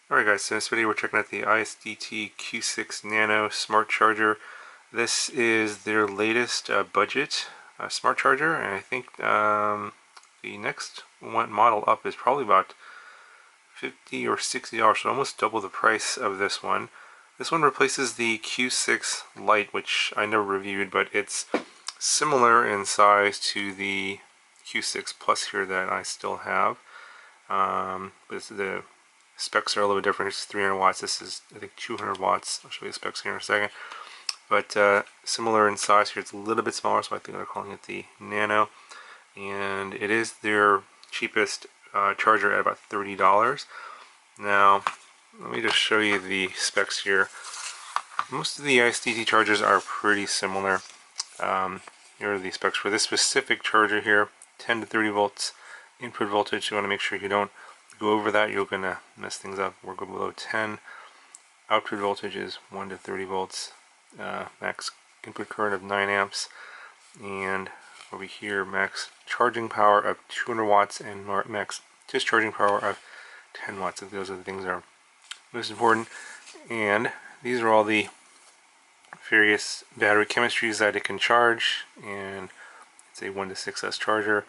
Alright guys, so in this video we're checking out the iSDT Q6 Nano smart charger. This is their latest budget smart charger, and I think the next one model up is probably about $50 or $60, so almost double the price of this one. This one replaces the Q6 Lite, which I never reviewed, but it's similar in size to the Q6 Plus here that I still have. But the specs are a little bit different. It's 300 watts. This is, I think, 200 watts. I'll show you the specs here in a second. But similar in size here. It's a little bit smaller, so I think they're calling it the Nano. And it is their cheapest charger at about $30. Now, let me just show you the specs here. Most of the iSDT chargers are pretty similar. Here are the specs for this specific charger here. 10 to 30 volts input voltage. You want to make sure you don't go over that, you're going to mess things up. We're going below 10. Output voltage is 1 to 30 volts. Max input current of 9 amps. And over here, max charging power of 200 watts and max discharging power of 10 watts. So those are the things that are most important. And these are all the various battery chemistries that it can charge. And it's a 1 to 6S charger.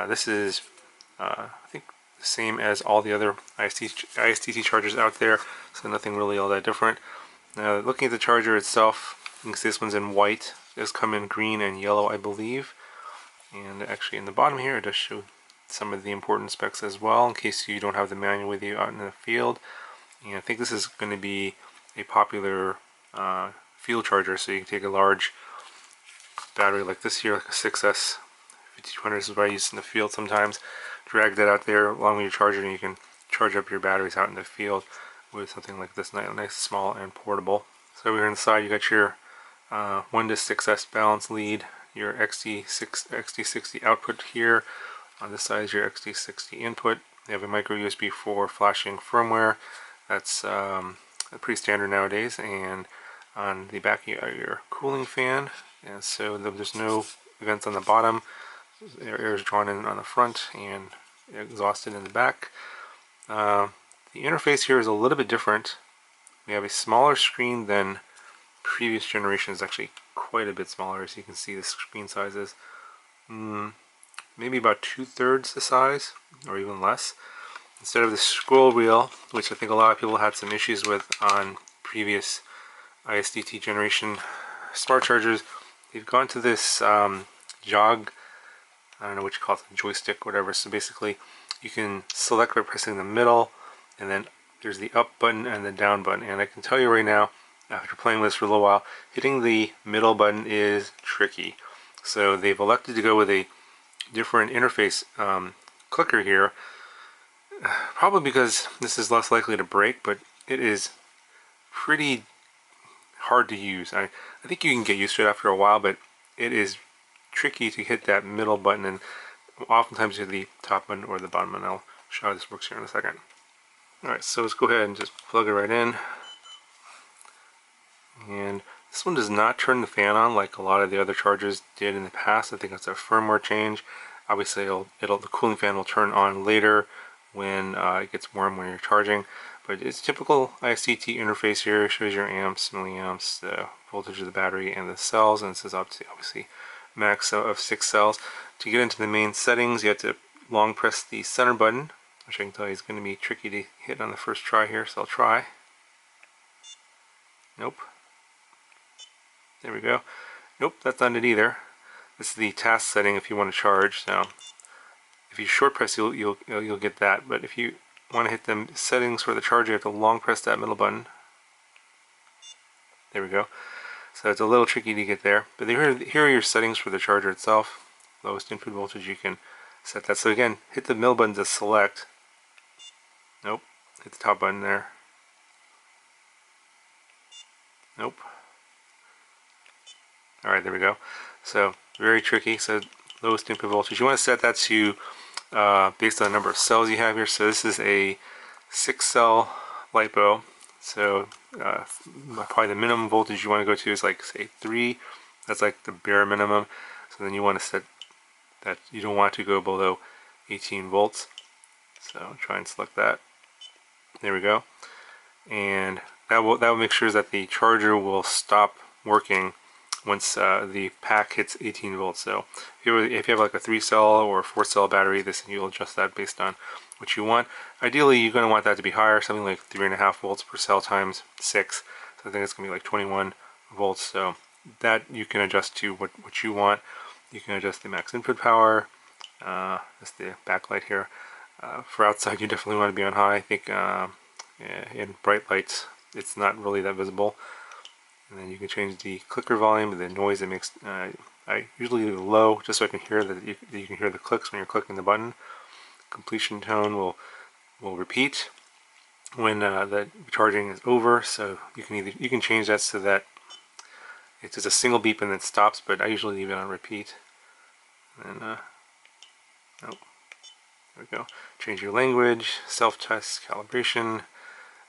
This is, I think, the same as all the other iSDT chargers out there, so nothing really all that different. Now, looking at the charger itself, you can see this one's in white. It does come in green and yellow, I believe. And actually, in the bottom here, it does show some of the important specs as well, in case you don't have the manual with you out in the field. And I think this is going to be a popular field charger, so you can take a large battery like this here, like a 6S 5200 is what I use in the field sometimes. Drag that out there along with your charger, and you can charge up your batteries out in the field with something like this, nice, small, and portable. So over here on the side, you got your 1 to 6S balance lead, your XT60 output here. On this side is your XT60 input. You have a micro USB for flashing firmware. That's pretty standard nowadays. And on the back, you got your cooling fan. And so there's no vents on the bottom. Air is drawn in on the front and exhausted in the back. The interface here is a little bit different. We have a smaller screen than previous generations, actually quite a bit smaller. As you can see, the screen size is maybe about 2/3 the size, or even less. Instead of the scroll wheel, which I think a lot of people had some issues with on previous iSDT generation smart chargers, they've gone to this jog, I don't know what you call it, joystick, whatever. So basically, you can select by pressing the middle, and then there's the up button and the down button. And I can tell you right now, after playing with this for a little while, hitting the middle button is tricky. So they've elected to go with a different interface clicker here, probably because this is less likely to break, but it is pretty hard to use. I think you can get used to it after a while, but it is tricky to hit that middle button, and oftentimes you hit the top button or the bottom button. I'll show how this works here in a second. Alright, so let's go ahead and just plug it right in. And this one does not turn the fan on like a lot of the other chargers did in the past. I think that's a firmware change. Obviously, the cooling fan will turn on later when it gets warm when you're charging. But it's typical iSDT interface here. It shows your amps, milliamps, the voltage of the battery, and the cells. And this is up to, obviously, max of 6 cells. To get into the main settings, you have to long press the center button, which I can tell you is going to be tricky to hit on the first try here, so I'll try. Nope. There we go. Nope, that's not it either. This is the task setting if you want to charge. Now, if you short press, you'll get that. But if you want to hit the settings for the charger, you have to long press that middle button. There we go. So it's a little tricky to get there. But here are your settings for the charger itself. Lowest input voltage, you can set that. So again, hit the middle button to select. Nope. Hit the top button there. Nope. Alright, there we go. So very tricky. So lowest input voltage. You want to set that to based on the number of cells you have here. So this is a 6-cell LiPo. So probably the minimum voltage you want to go to is like, say, 3. That's like the bare minimum. So then you want to set that you don't want to go below 18 volts. So try and select that. There we go. and that will make sure that the charger will stop working once the pack hits 18 volts. So if you have like a 3-cell or a 4-cell battery, you'll adjust that based on what you want. Ideally, you're going to want that to be higher, something like 3.5 volts per cell times 6. So I think it's going to be like 21 volts. So that you can adjust to what you want. You can adjust the max input power. That's the backlight here. For outside, you definitely want to be on high. I think in bright lights, it's not really that visible. And then you can change the clicker volume, the noise it makes. I usually leave it low, just so I can hear that you can hear the clicks when you're clicking the button. Completion tone will repeat when the charging is over. So you can change that so that it's just a single beep and then stops. But I usually leave it on repeat. And oh, there we go. Change your language, self-test, calibration.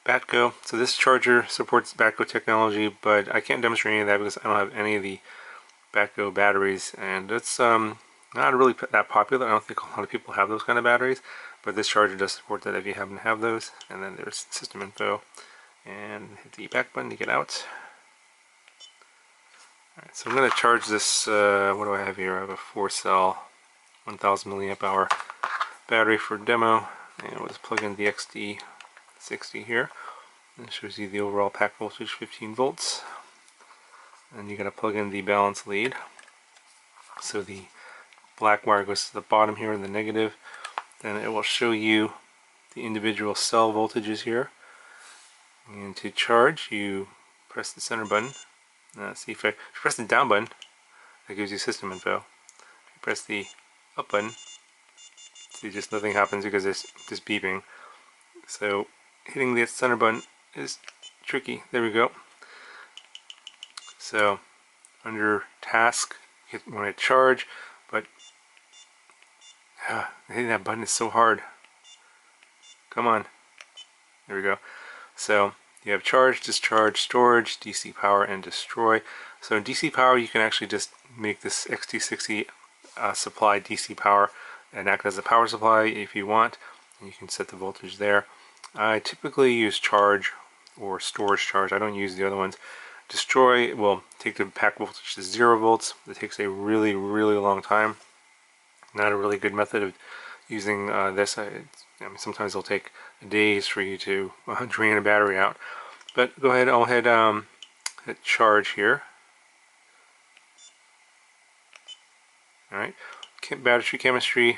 Batco. So this charger supports Batco technology, but I can't demonstrate any of that because I don't have any of the Batco batteries, and it's not really that popular. I don't think a lot of people have those kind of batteries, but this charger does support that if you happen to have those. And then there's system info, and hit the back button to get out. Alright, so I'm going to charge this, what do I have here? I have a 4-cell 1000 milliamp hour battery for demo, and we'll just plug in the XD60 here. It shows you the overall pack voltage, 15 volts. And you got to plug in the balance lead. So the black wire goes to the bottom here in the negative. Then it will show you the individual cell voltages here. And to charge, you press the center button. See if you press the down button, that gives you system info. If you press the up button, see, just nothing happens because it's just beeping. So hitting the center button is tricky. There we go. So under task, you want to charge, but hitting that button is so hard. Come on. There we go. So you have charge, discharge, storage, DC power, and destroy. So in DC power, you can actually just make this XT60 supply DC power and act as a power supply if you want. And you can set the voltage there. I typically use charge or storage charge. I don't use the other ones. Destroy will take the pack voltage to 0 volts. It takes a really long time. Not a really good method of using this. I mean, sometimes it'll take days for you to drain a battery out. But go ahead, I'll hit charge here. Alright, battery chemistry,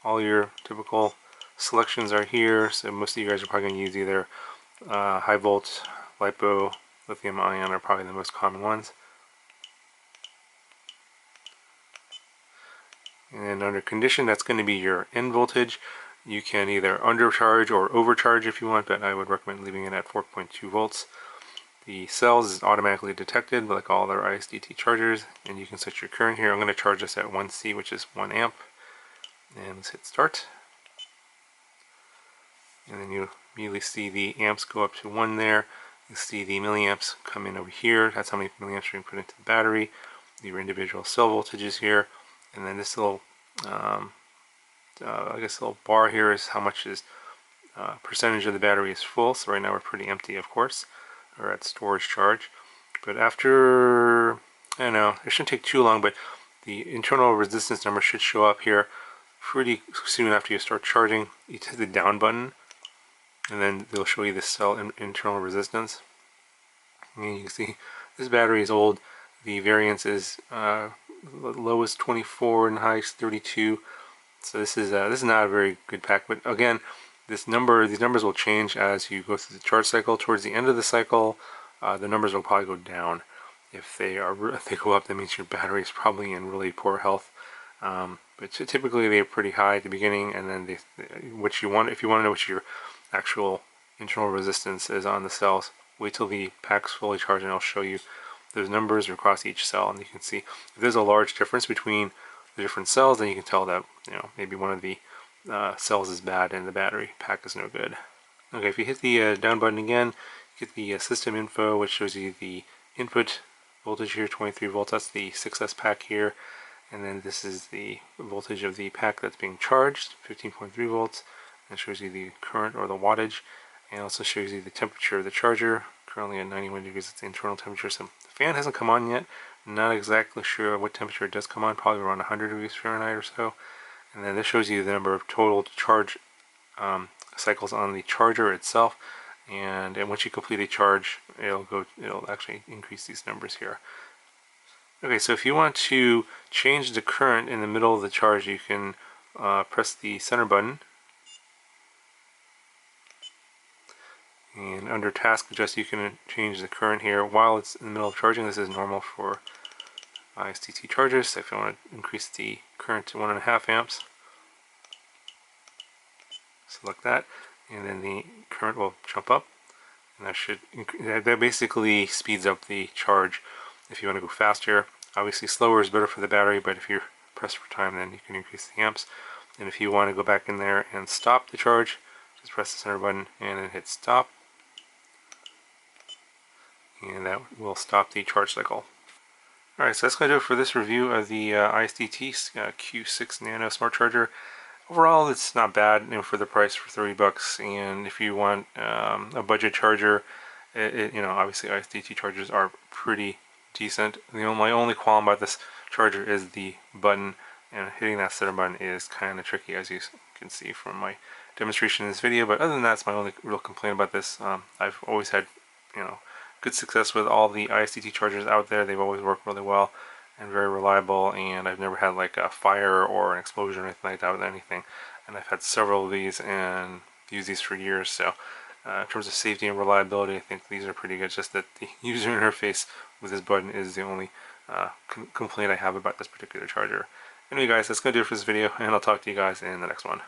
all your typical selections are here. So most of you guys are probably going to use either high volt, LiPo, lithium ion are probably the most common ones. And under condition, that's going to be your end voltage. You can either undercharge or overcharge if you want, but I would recommend leaving it at 4.2 volts. The cells is automatically detected like all other iSDT chargers, and you can set your current here. I'm going to charge this at 1C, which is 1 amp. And let's hit start. And then you immediately see the amps go up to 1 there. You see the milliamps come in over here. That's how many milliamps you can put into the battery. Your individual cell voltages here. And then this little, I guess little bar here is how much is percentage of the battery is full. So right now we're pretty empty, of course, or at storage charge. But after, I don't know, it shouldn't take too long, but the internal resistance number should show up here pretty soon after you start charging. You hit the down button, and then they'll show you the cell internal resistance. And you can see this battery is old. The variance is low is 24 and high is 32. So this is not a very good pack. But again, these numbers will change as you go through the charge cycle. Towards the end of the cycle, the numbers will probably go down. If they go up, that means your battery is probably in really poor health. But typically they're pretty high at the beginning, and then if you want to know what your actual internal resistance is on the cells, wait till the pack's fully charged and I'll show you those numbers across each cell, and you can see if there's a large difference between the different cells, then you can tell that maybe one of the cells is bad and the battery pack is no good. Okay, if you hit the down button again, you get the system info, which shows you the input voltage here, 23 volts. That's the 6S pack here. And then this is the voltage of the pack that's being charged, 15.3 volts. And it shows you the current or the wattage. and also shows you the temperature of the charger. Currently at 91 degrees, it's the internal temperature. So the fan hasn't come on yet. Not exactly sure what temperature it does come on, probably around 100 degrees Fahrenheit or so. And then this shows you the number of total charge cycles on the charger itself. And once you complete a charge, it'll actually increase these numbers here. Okay, so if you want to change the current in the middle of the charge, you can press the center button. And under task adjust, you can change the current here while it's in the middle of charging. This is normal for iSDT chargers. So if you want to increase the current to 1.5 amps, select that, and then the current will jump up. And that basically speeds up the charge if you want to go faster. Obviously slower is better for the battery, but if you're pressed for time, then you can increase the amps. And if you want to go back in there and stop the charge, just press the center button and then hit stop. And that will stop the charge cycle. Alright, so that's going to do it for this review of the iSDT Q6 Nano Smart Charger. Overall, it's not bad, for the price, for 30 bucks. And if you want a budget charger, obviously iSDT chargers are pretty decent. My only qualm about this charger is the button, and hitting that center button is kind of tricky, as you can see from my demonstration in this video. But other than that, it's my only real complaint about this. I've always had, good success with all the iSDT chargers out there. They've always worked really well and very reliable, and I've never had like a fire or an explosion or anything like that with anything. And I've had several of these and used these for years. So in terms of safety and reliability, I think these are pretty good. It's just that the user interface with this button is the only complaint I have about this particular charger. Anyway guys, that's going to do it for this video, and I'll talk to you guys in the next one.